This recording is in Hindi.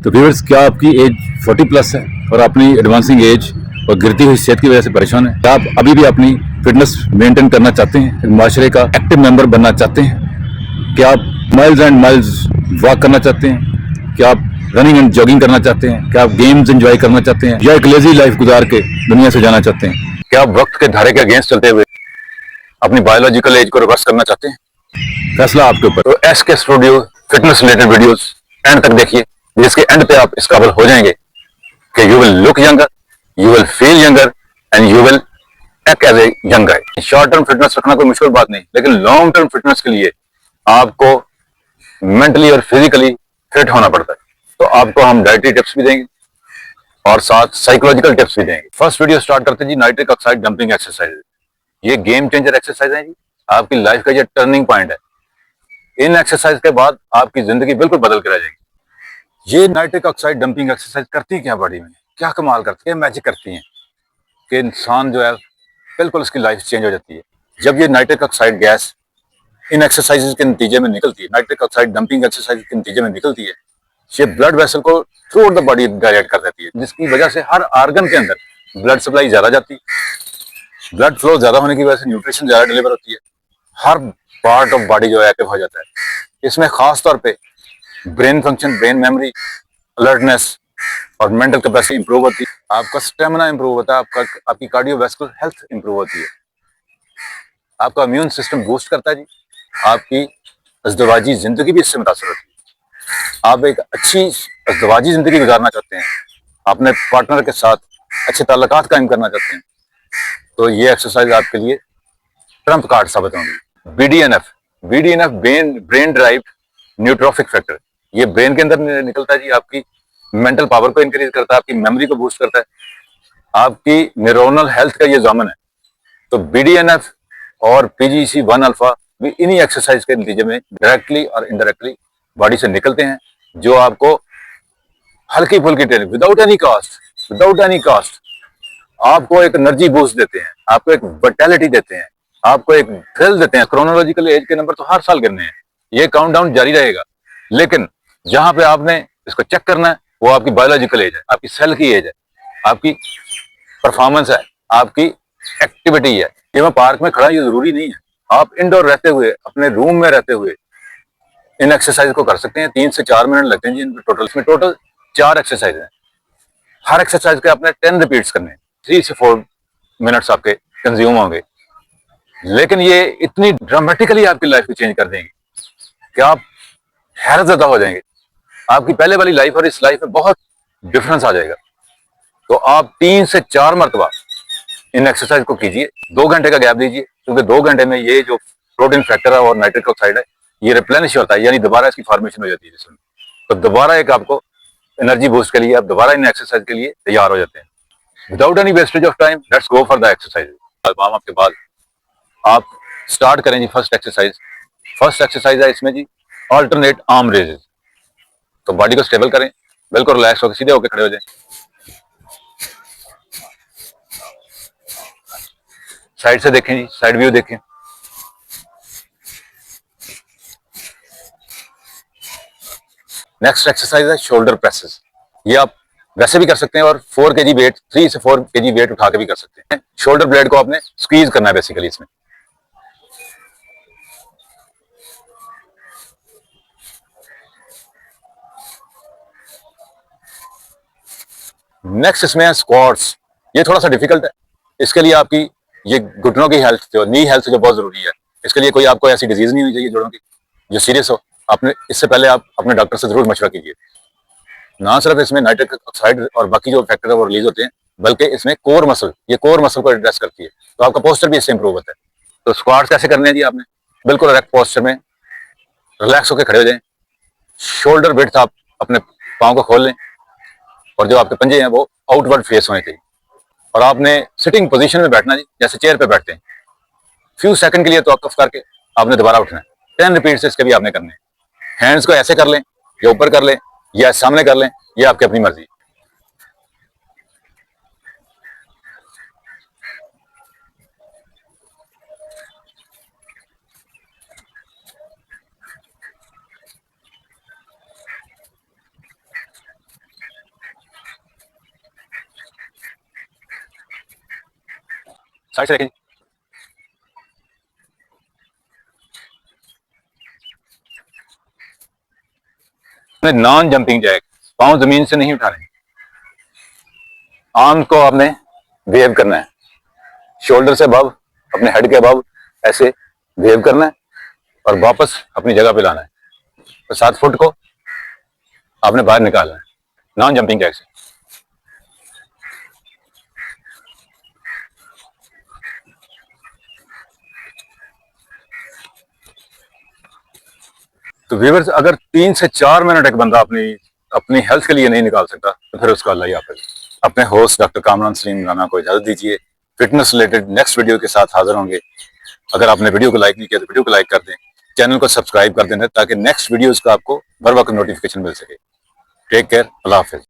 तो व्यूअर्स, क्या आपकी एज 40 प्लस है और अपनी एडवांसिंग एज और गिरती हुई सेहत की वजह से परेशान है? क्या आप अभी भी अपनी फिटनेस मेंटेन करना चाहते हैं, एक माशरे का एक्टिव मेंबर बनना चाहते हैं? क्या आप माइल्स एंड माइल्स वॉक करना चाहते हैं? क्या आप रनिंग एंड जॉगिंग करना चाहते हैं? क्या आप गेम्स एंजॉय करना चाहते हैं, या एक लेजी लाइफ गुजार के दुनिया से जाना चाहते हैं? क्या आप वक्त के धारे के अगेंस्ट चलते हुए अपनी बायोलॉजिकल एज को रिवर्स करना चाहते हैं? फैसला आपके ऊपर। तो एस के studio fitness related videos and तक देखिए, जिसके एंड पे आप इस काबिल हो जाएंगे कि you will look younger, you will feel younger and you will act as a young guy. Short term fitness रखना कोई मुश्किल बात नहीं, लेकिन लॉन्ग टर्म फिटनेस के लिए आपको मेंटली और फिजिकली फिट होना पड़ता है। तो आपको हम डाइटरी टिप्स भी देंगे और साथ साइकोलॉजिकल टिप्स भी देंगे। फर्स्ट वीडियो स्टार्ट करते हैं जी, नाइट्रिक ऑक्साइड डंपिंग एक्सरसाइज। ये गेम चेंजर एक्सरसाइज है जी, आपकी लाइफ का ये टर्निंग पॉइंट है। इन एक्सरसाइज के बाद आपकी जिंदगी बिल्कुल बदल कर आ जाएगी। ये नाइट्रिक ऑक्साइड डंपिंग एक्सरसाइज करती क्या बॉडी में, क्या कमाल करती है, मैजिक करती हैं कि इंसान जो है बिल्कुल उसकी लाइफ चेंज हो जाती है। जब ये nitric oxide gas in exercises के नतीजे में निकलती है, नाइट्रिक ऑक्साइड डंपिंग एक्सरसाइज के नतीजे में निकलती है, ये ब्लड वेसल को through out the body direct कर देती है, जिसकी वजह से हर ऑर्गन के अंदर ब्लड सप्लाई ज्यादा जाती है। ब्लड फ्लो ज्यादा होने की वजह से न्यूट्रिशन ज्यादा डिलीवर होती है, हर पार्ट ऑफ बॉडी जो है एक्टिव हो जाता है। इसमें खास तौर पे brain function, brain memory, alertness और मेंटल कैपेसिटी इंप्रूव होती है, आपका स्टेमिना इंप्रूव होता है, आपकी कार्डियोवैस्कुलर हेल्थ इंप्रूव होती है, आपका इम्यून सिस्टम बूस्ट करता है जी, आपकी अज़दवाजी जिंदगी भी इससे मुतासर होती है। आप एक अच्छी अज़दवाजी जिंदगी गुजारना चाहते हैं, अपने पार्टनर के साथ अच्छे ताल्लुकात कायम करना चाहते हैं, तो ये एक्सरसाइज आपके लिए ट्रम्प कार्ड साबित होंगी। BDNF, BDNF brain derived neurotrophic factor, ये ब्रेन के अंदर निकलता है जी, आपकी मेंटल पावर को इंक्रीज करता है, आपकी मेमोरी को बूस्ट करता है, आपकी न्यूरोनल हेल्थ का ये जामन है। तो BDNF और PGC1 अल्फा भी इन्हीं एक्सरसाइज के नतीजे में डायरेक्टली और इनडायरेक्टली बॉडी से निकलते हैं, जो आपको हल्की फुल्की ट्रेनिंग विदाउट एनी कॉस्ट आपको एक एनर्जी बूस्ट देते हैं, आपको एक विटैलिटी देते हैं, आपको एक थ्रिल देते हैं। क्रोनोलॉजिकल एज के नंबर तो हर साल गिरने हैं, ये काउंटडाउन जारी रहेगा, लेकिन जहां पे आपने इसको चेक करना है वो आपकी बायोलॉजिकल एज है, आपकी सेल की एज है, आपकी परफॉर्मेंस है, आपकी एक्टिविटी है। ये मैं पार्क में खड़ा, ये जरूरी नहीं है, आप इंडोर रहते हुए, अपने रूम में रहते हुए इन एक्सरसाइज को कर सकते हैं। 3 से 4 मिनट लगते हैं जी इनमें टोटल। इसमें टोटल 4 एक्सरसाइज हैं, हर एक्सरसाइज के आपने 10 रिपीट्स करने हैं, 3 से 4 मिनट्स आपके कंज्यूम होंगे, लेकिन ये इतनी ड्रामेटिकली आपकी लाइफ को चेंज कर देंगे कि आप हैरत ज़दा हो जाएंगे। आपकी पहले वाली लाइफ और इस लाइफ में बहुत डिफरेंस आ जाएगा। तो आप 3 से 4 मरतबा इन एक्सरसाइज को कीजिए, 2 घंटे का गैप दीजिए, क्योंकि 2 घंटे में ये जो प्रोटीन फैक्टर है और नाइट्रिक ऑक्साइड है, ये रिप्लेनिश होता है, यानी दोबारा इसकी फॉर्मेशन हो जाती है जिसमें, तो दोबारा एक आपको एनर्जी बूस्ट के लिए आप दोबारा इन एक्सरसाइज के लिए तैयार हो जाते हैं। Without any wastage of time, let's go for the exercise. Warm up के बाद आप स्टार्ट करें जी फर्स्ट एक्सरसाइज। फर्स्ट एक्सरसाइज है इसमें जी अल्टरनेट आर्म रेजेस। तो बॉडी को स्टेबल करें, बिल्कुल रिलैक्स होकर सीधे होकर खड़े हो जाएं, साइड से देखें जी, साइड व्यू देखें। नेक्स्ट एक्सरसाइज है शोल्डर प्रेसेस। ये आप वैसे भी कर सकते हैं और 4 kg वेट, 3 से 4 kg वेट उठा के भी कर सकते हैं। शोल्डर ब्लेड को आपने स्क्वीज करना है बेसिकली इसमें। नेक्स्ट इसमें है स्क्वाट्स। ये थोड़ा सा डिफिकल्ट है, इसके लिए आपकी ये घुटनों की हेल्थ, जो नी हेल्थ जो बहुत जरूरी है। इसके लिए कोई आपको ऐसी डिजीज नहीं होनी चाहिए जोड़ों की जो सीरियस हो। आपने इससे पहले आप अपने डॉक्टर से जरूर मशवरा कीजिए। ना सिर्फ इसमें नाइट्रिक ऑक्साइड और बाकी जो फैक्टर है वो रिलीज होते हैं, बल्कि इसमें कोर मसल, ये कोर मसल को एड्रेस करती है, तो आपका पोस्चर भी इससे इंप्रूव होता है। तो स्क्वाट्स कैसे करने हैं जी, आपने बिल्कुल इरेक्ट पोस्चर में रिलैक्स होकर खड़े हो जाएं, शोल्डर विड्थ आप अपने पाँव को खोल लें और जो आपके पंजे हैं वो आउटवर्ड फेस होने चाहिए, और आपने सिटिंग पोजीशन में बैठना जी, जैसे चेयर पे बैठते हैं। फ्यू सेकंड के लिए तो कफ करके आपने दोबारा उठना है। 10 रिपीट इसके भी आपने करने हैं। हैंड्स को ऐसे कर लें या ऊपर कर लें या सामने कर लें, ये आपकी अपनी मर्जी। साइड से रखें। नॉन जंपिंग जैक, पांव जमीन से नहीं उठा रहे, आर्म को आपने वेव करना है, शोल्डर से अबव, अपने हेड के अबव ऐसे वेव करना है और वापस अपनी जगह पे लाना है। तो 7 फुट को आपने बाहर निकालना है नॉन जंपिंग जैक से। तो व्यूअर्स, अगर 3 से 4 मिनट एक बंदा अपनी हेल्थ के लिए नहीं निकाल सकता तो फिर उसका अल्लाह ही हाफिज़। अपने होस्ट डॉक्टर कामरान सलीम राना को इजाजत दीजिए। फिटनेस रिलेटेड नेक्स्ट वीडियो के साथ हाजिर होंगे। अगर आपने वीडियो को लाइक नहीं किया तो वीडियो को लाइक कर दें, चैनल को सब्सक्राइब कर दें ताकि नेक्स्ट वीडियोस का आपको बर वक्त नोटिफिकेशन मिल सके। टेक केयर, अल्लाह हाफिज़।